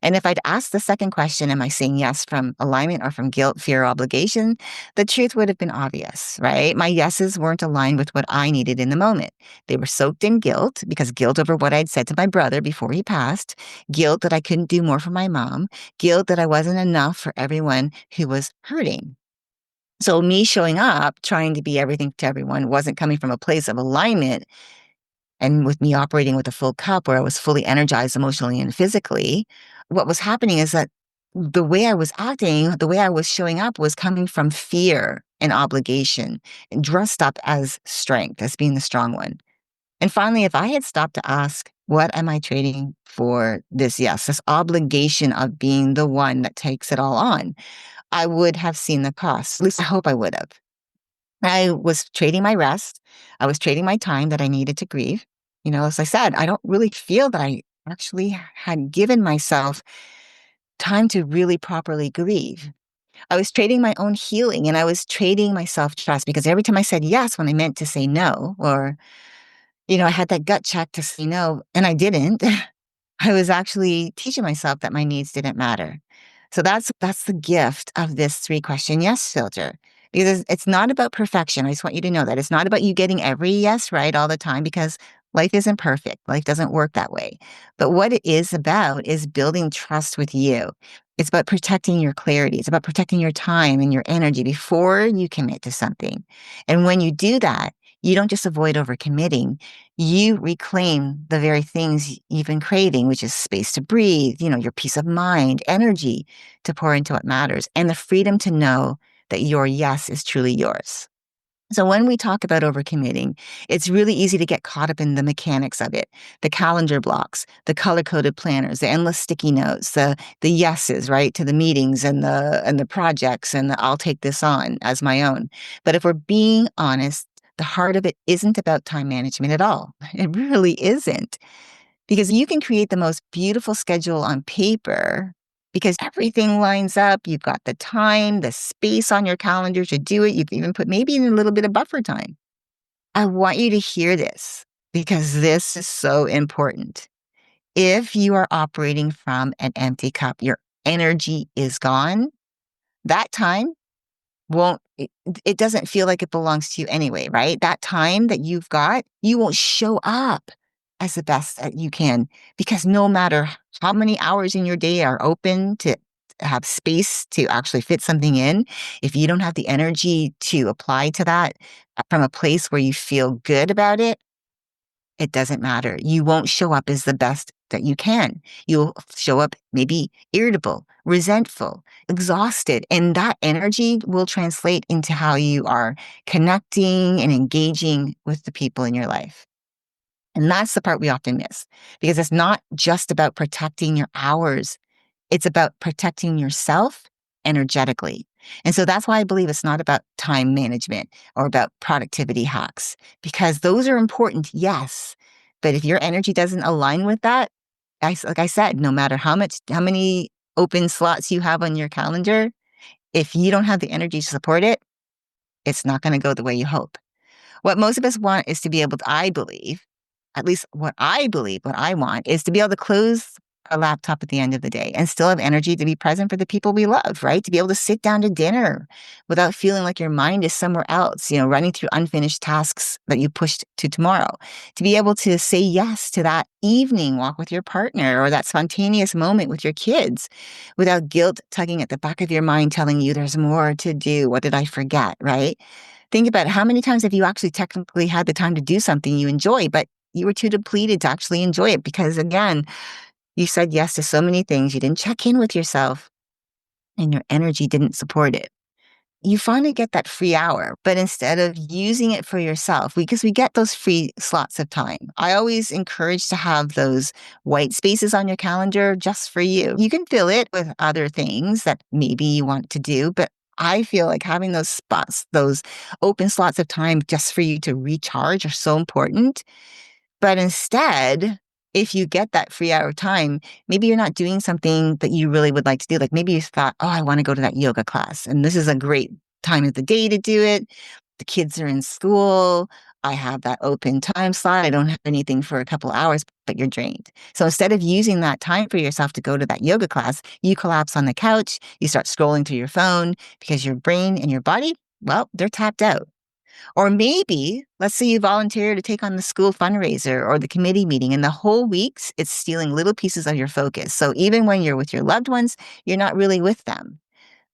And if I'd asked the second question, am I saying yes from alignment or from guilt, fear, or obligation? The truth would have been obvious, right? My yeses weren't aligned with what I needed in the moment. They were soaked in guilt because guilt over what I'd said to my brother before he passed, guilt that I couldn't do more for my mom, guilt that I wasn't enough for everyone who was hurting. So me showing up, trying to be everything to everyone wasn't coming from a place of alignment. And with me operating with a full cup where I was fully energized emotionally and physically, what was happening is that the way I was acting, the way I was showing up was coming from fear and obligation and dressed up as strength, as being the strong one. And finally, if I had stopped to ask, what am I trading for this yes, this obligation of being the one that takes it all on, I would have seen the cost. At least I hope I would have. I was trading my rest. I was trading my time that I needed to grieve. As I said, I don't really feel that I actually had given myself time to really properly grieve. I was trading my own healing and I was trading my self-trust because every time I said yes when I meant to say no, or, I had that gut check to say no and I didn't, I was actually teaching myself that my needs didn't matter. So that's the gift of this 3-question yes filter. Because it's not about perfection. I just want you to know that. It's not about you getting every yes right all the time because life isn't perfect. Life doesn't work that way. But what it is about is building trust with you. It's about protecting your clarity. It's about protecting your time and your energy before you commit to something. And when you do that, you don't just avoid overcommitting, you reclaim the very things you've been craving, which is space to breathe, your peace of mind, energy to pour into what matters, and the freedom to know that your yes is truly yours. So when we talk about overcommitting, it's really easy to get caught up in the mechanics of it, the calendar blocks, the color-coded planners, the endless sticky notes, the yeses, right, to the meetings and the projects and the I'll take this on as my own. But if we're being honest, the heart of it isn't about time management at all. It really isn't. Because you can create the most beautiful schedule on paper because everything lines up. You've got the time, the space on your calendar to do it. You've even put maybe in a little bit of buffer time. I want you to hear this because this is so important. If you are operating from an empty cup, your energy is gone. That time won't, it doesn't feel like it belongs to you anyway, right? That time that you've got, you won't show up as the best that you can because no matter how many hours in your day are open to have space to actually fit something in, if you don't have the energy to apply to that from a place where you feel good about it, it doesn't matter. You won't show up as the best that you can. You'll show up maybe irritable, resentful, exhausted, and that energy will translate into how you are connecting and engaging with the people in your life. And that's the part we often miss because it's not just about protecting your hours. It's about protecting yourself energetically. And so that's why I believe it's not about time management or about productivity hacks, because those are important, yes. But if your energy doesn't align with that, like I said, no matter how many open slots you have on your calendar, if you don't have the energy to support it, it's not going to go the way you hope. What most of us want is to be able to, I believe, at least what I believe, what I want is to be able to close our laptop at the end of the day and still have energy to be present for the people we love, right? To be able to sit down to dinner without feeling like your mind is somewhere else, running through unfinished tasks that you pushed to tomorrow. To be able to say yes to that evening walk with your partner or that spontaneous moment with your kids without guilt tugging at the back of your mind telling you there's more to do. What did I forget, right? Think about how many times have you actually technically had the time to do something you enjoy, but you were too depleted to actually enjoy it because, again, you said yes to so many things. You didn't check in with yourself and your energy didn't support it. You finally get that free hour, but instead of using it for yourself, because we get those free slots of time, I always encourage to have those white spaces on your calendar just for you. You can fill it with other things that maybe you want to do, but I feel like having those spots, those open slots of time just for you to recharge are so important. But instead, if you get that free hour of time, maybe you're not doing something that you really would like to do. Like maybe you thought, oh, I want to go to that yoga class. And this is a great time of the day to do it. The kids are in school. I have that open time slot. I don't have anything for a couple hours, but you're drained. So instead of using that time for yourself to go to that yoga class, you collapse on the couch. You start scrolling through your phone because your brain and your body, well, they're tapped out. Or maybe, let's say you volunteer to take on the school fundraiser or the committee meeting, and the whole week's it's stealing little pieces of your focus. So even when you're with your loved ones, you're not really with them.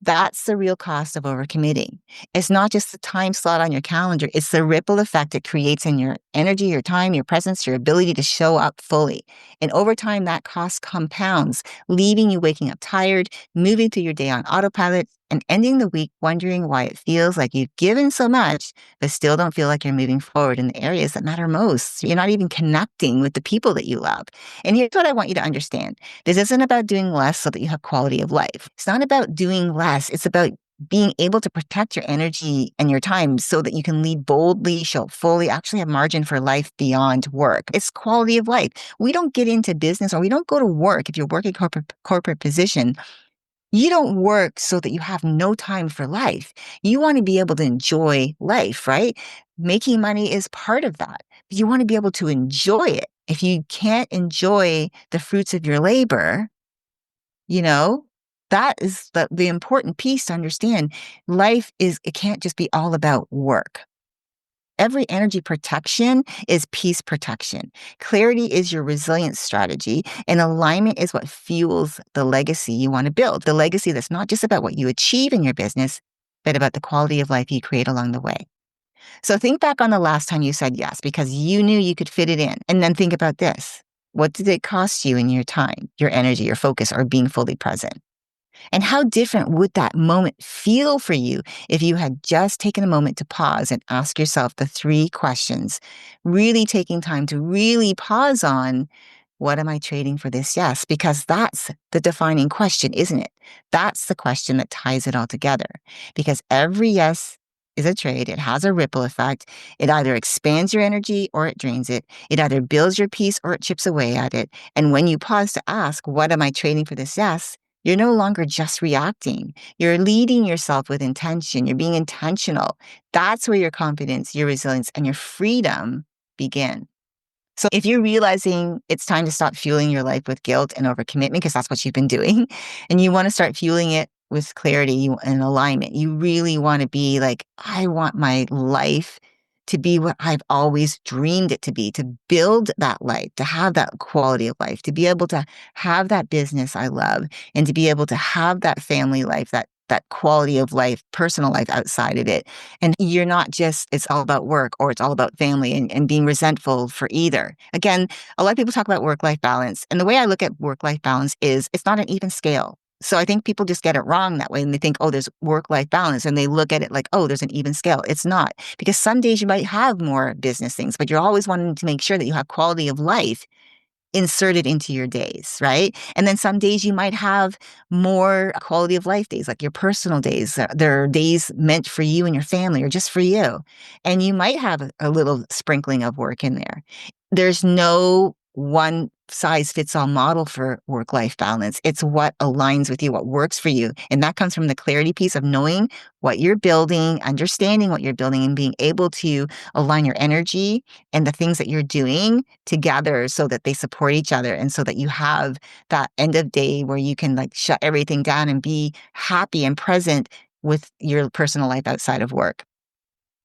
That's the real cost of overcommitting. It's not just the time slot on your calendar, it's the ripple effect it creates in your energy, your time, your presence, your ability to show up fully. And over time, that cost compounds, leaving you waking up tired, moving through your day on autopilot, and ending the week wondering why it feels like you've given so much, but still don't feel like you're moving forward in the areas that matter most. You're not even connecting with the people that you love. And here's what I want you to understand. This isn't about doing less so that you have quality of life. It's not about doing less. It's about being able to protect your energy and your time so that you can lead boldly, show up fully, actually have margin for life beyond work. It's quality of life. We don't get into business or we don't go to work if you're working corporate position. You don't work so that you have no time for life. You want to be able to enjoy life, right? Making money is part of that. But you want to be able to enjoy it. If you can't enjoy the fruits of your labor, you know, that is the important piece to understand. It can't just be all about work. Every energy protection is peace protection. Clarity is your resilience strategy, and alignment is what fuels the legacy you want to build. The legacy that's not just about what you achieve in your business, but about the quality of life you create along the way. So think back on the last time you said yes because you knew you could fit it in. And then think about this. What did it cost you in your time, your energy, your focus, or being fully present? And how different would that moment feel for you if you had just taken a moment to pause and ask yourself the 3 questions, really taking time to really pause on, what am I trading for this yes? Because that's the defining question, isn't it? That's the question that ties it all together. Because every yes is a trade. It has a ripple effect. It either expands your energy or it drains it. It either builds your peace or it chips away at it. And when you pause to ask, what am I trading for this yes? You're no longer just reacting. You're leading yourself with intention. You're being intentional. That's where your confidence, your resilience, and your freedom begin. So if you're realizing it's time to stop fueling your life with guilt and overcommitment, because that's what you've been doing, and you want to start fueling it with clarity and alignment, you really want to be like, I want my life to be what I've always dreamed it to be, to build that life, to have that quality of life, to be able to have that business I love, and to be able to have that family life, that quality of life, personal life outside of it. And you're not just, it's all about work or it's all about family and being resentful for either. Again, a lot of people talk about work-life balance. And the way I look at work-life balance is it's not an even scale. So I think people just get it wrong that way. And they think, oh, there's work-life balance. And they look at it like, oh, there's an even scale. It's not. Because some days you might have more business things, but you're always wanting to make sure that you have quality of life inserted into your days, right? And then some days you might have more quality of life days, like your personal days. There are days meant for you and your family or just for you. And you might have a little sprinkling of work in there. There's no one size fits all model for work-life balance. It's what aligns with you, what works for you. And that comes from the clarity piece of knowing what you're building, understanding what you're building, and being able to align your energy and the things that you're doing together so that they support each other and so that you have that end of day where you can like shut everything down and be happy and present with your personal life outside of work.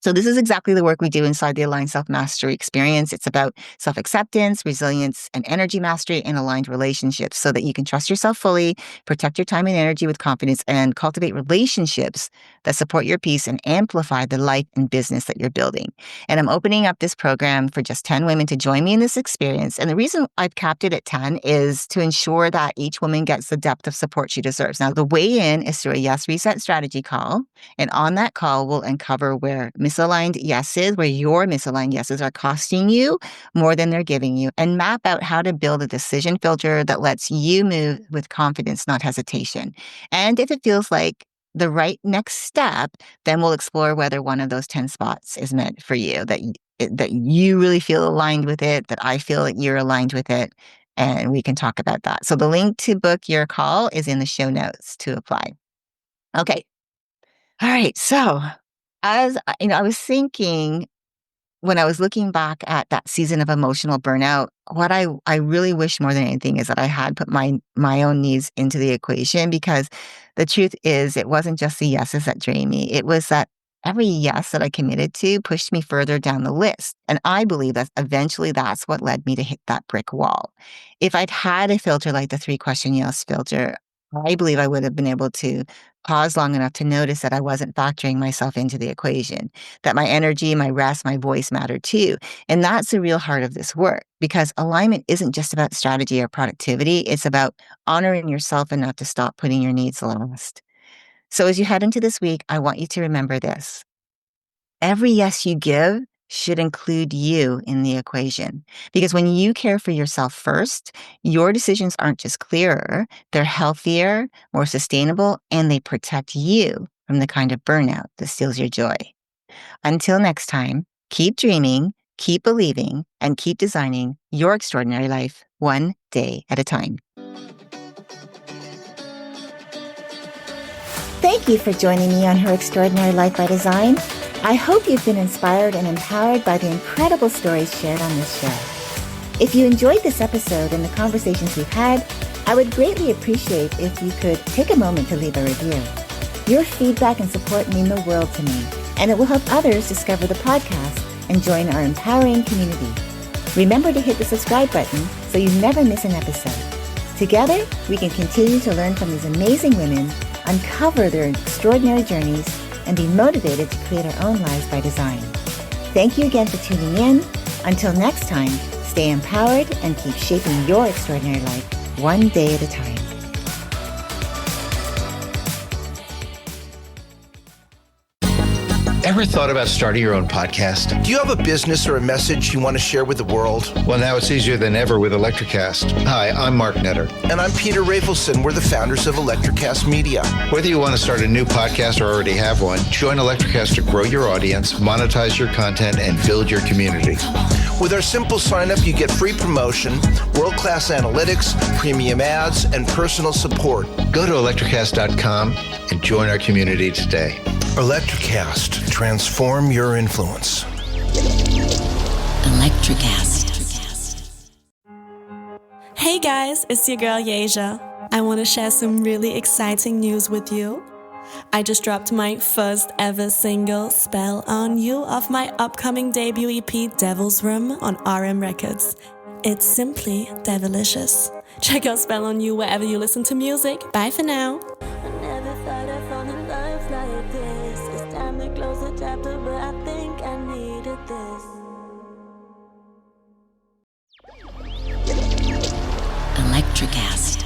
So this is exactly the work we do inside the Aligned Self-Mastery experience. It's about self-acceptance, resilience, and energy mastery and aligned relationships so that you can trust yourself fully, protect your time and energy with confidence, and cultivate relationships that support your peace and amplify the life and business that you're building. And I'm opening up this program for just 10 women to join me in this experience. And the reason I've capped it at 10 is to ensure that each woman gets the depth of support she deserves. Now, the way in is through a Yes Reset strategy call. And on that call, we'll uncover where misaligned yeses, where your misaligned yeses are costing you more than they're giving you, and map out how to build a decision filter that lets you move with confidence, not hesitation. And if it feels like the right next step, then we'll explore whether one of those 10 spots is meant for you, that you really feel aligned with it, that I feel that you're aligned with it, and we can talk about that. So the link to book your call is in the show notes to apply. Okay. All right. So as I was thinking when I was looking back at that season of emotional burnout, what I really wish more than anything is that I had put my own needs into the equation, because the truth is it wasn't just the yeses that drained me. It was that every yes that I committed to pushed me further down the list. And I believe that eventually that's what led me to hit that brick wall. If I'd had a filter like the 3-question yes filter, I believe I would have been able to pause long enough to notice that I wasn't factoring myself into the equation, that my energy, my rest, my voice mattered too. And that's the real heart of this work, because alignment isn't just about strategy or productivity. It's about honoring yourself enough to stop putting your needs last. So as you head into this week, I want you to remember this. Every yes you give should include you in the equation. Because when you care for yourself first, your decisions aren't just clearer, they're healthier, more sustainable, and they protect you from the kind of burnout that steals your joy. Until next time, keep dreaming, keep believing, and keep designing your extraordinary life one day at a time. Thank you for joining me on Her Extraordinary Life by Design. I hope you've been inspired and empowered by the incredible stories shared on this show. If you enjoyed this episode and the conversations we've had, I would greatly appreciate if you could take a moment to leave a review. Your feedback and support mean the world to me, and it will help others discover the podcast and join our empowering community. Remember to hit the subscribe button so you never miss an episode. Together, we can continue to learn from these amazing women, uncover their extraordinary journeys, and be motivated to create our own lives by design. Thank you again for tuning in. Until next time, stay empowered and keep shaping your extraordinary life one day at a time. Ever thought about starting your own podcast? Do you have a business or a message you want to share with the world? Well, now it's easier than ever with Electricast. Hi, I'm Mark Netter. And I'm Peter Rafelson. We're the founders of Electricast Media. Whether you want to start a new podcast or already have one, join Electricast to grow your audience, monetize your content, and build your community. With our simple sign-up, you get free promotion, world-class analytics, premium ads, and personal support. Go to electricast.com and join our community today. Electricast. Transform your influence. Electricast. Hey guys, it's your girl Yasia. I want to share some really exciting news with you. I just dropped my first ever single, Spell on You, off my upcoming debut EP, Devil's Room, on RM Records. It's simply devilicious. Check out Spell on You wherever you listen to music. Bye for now. I never thought I'd fall in love like this. It's time to close the chapter, but I think I needed this. Electricast.